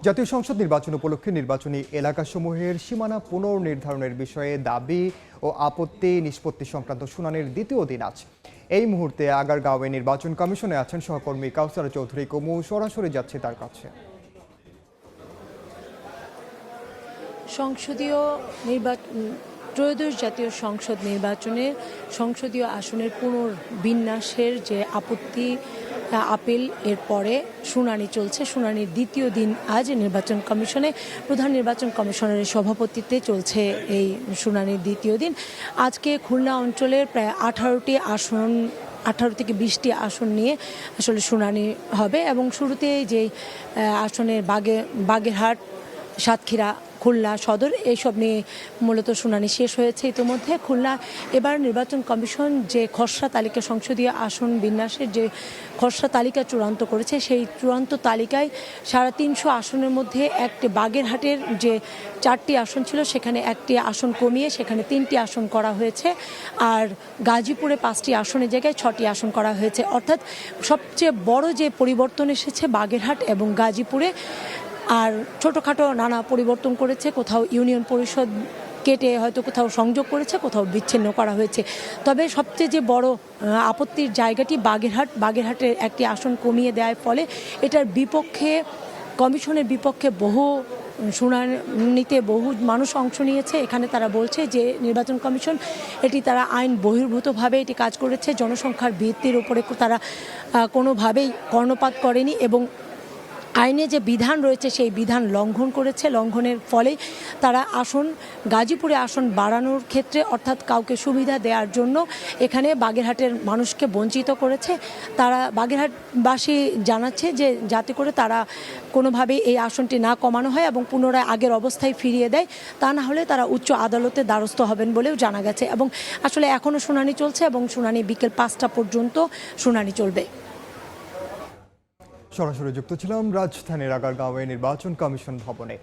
জাতীয় সংসদ নির্বাচন উপলক্ষে নির্বাচনী এলাকাসমূহের সীমানা পুনর্নির্ধারণের বিষয়ে দাবি ও আপত্তি নিষ্পত্তি সংক্রান্ত শুনানির দ্বিতীয় দিন আজ। এই মুহূর্তে আগারগাঁওয়ে নির্বাচন কমিশনে আছেন সহকর্মী কাউসার চৌধুরী কমু। সরাসরি যাচ্ছে তার কাছে। সংসদীয় ত্রয়োদশ জাতীয় সংসদ নির্বাচনের সংসদীয় আসনের পুনর্বিন্যাসের যে আপত্তি আপিল এর পরে শুনানি চলছে। শুনানির দ্বিতীয় দিন আজ নির্বাচন কমিশনে প্রধান নির্বাচন কমিশনারের সভাপতিত্বে চলছে এই শুনানির দ্বিতীয় দিন। আজকে খুলনা অঞ্চলের প্রায় 18টি আসন 18 থেকে 20টি আসন নিয়ে আসলে শুনানি হবে এবং শুরুতে যে আসনের বাগেরহাট, সাতক্ষীরা, খুলনা সদর এইসব নিয়ে মূলত শুনানি শেষ হয়েছে ইতিমধ্যে। খুলনা এবার নির্বাচন কমিশন যে খসড়া তালিকা সংসদীয় আসন বিন্যাসের যে খসড়া তালিকা চূড়ান্ত করেছে, সেই চূড়ান্ত তালিকায় 350 আসনের মধ্যে একটি বাগেরহাটের যে 4টি আসন ছিল সেখানে একটি আসন কমিয়ে সেখানে 3টি আসন করা হয়েছে, আর গাজীপুরে 5টি আসনের জায়গায় 6টি আসন করা হয়েছে। অর্থাৎ সবচেয়ে বড় যে পরিবর্তন এসেছে বাগেরহাট এবং গাজীপুরে। আর ছোটোখাটো নানা পরিবর্তন করেছে, কোথাও ইউনিয়ন পরিষদ কেটে হয়তো কোথাও সংযোগ করেছে, কোথাও বিচ্ছিন্ন করা হয়েছে। তবে সবচেয়ে যে বড় আপত্তির জায়গাটি বাগেরহাটের একটি আসন কমিয়ে দেওয়ার ফলে এটার বিপক্ষে কমিশনের বিপক্ষে বহু শুনানিতে বহু মানুষ অংশ নিয়েছে। এখানে তারা বলছে যে নির্বাচন কমিশন তারা আইন বহির্ভূতভাবে এটি কাজ করেছে, জনসংখ্যার ভিত্তির উপরে তারা কোনোভাবেই কর্ণপাত করেনি এবং আইনে যে বিধান রয়েছে সেই বিধান লঙ্ঘন করেছে। লঙ্ঘনের ফলে তারা গাজীপুরে আসন বাড়ানোর ক্ষেত্রে অর্থাৎ কাউকে সুবিধা দেওয়ার জন্য এখানে বাগেরহাটের মানুষকে বঞ্চিত করেছে। তারা বাগেরহাটবাসী জানাচ্ছে যে যাতে করে তারা কোনোভাবেই এই আসনটি না কমানো হয় এবং পুনরায় আগের অবস্থায় ফিরিয়ে দেয়, তা না হলে তারা উচ্চ আদালতের দ্বারস্থ হবেন বলেও জানা গেছে। এবং আসলে এখনও শুনানি চলছে এবং শুনানি বিকেল 5টা পর্যন্ত শুনানি চলবে। সরাসরি যুক্ত ছিলাম রাজধানীর আগারগাঁওয়ে নির্বাচন কমিশন ভবনে।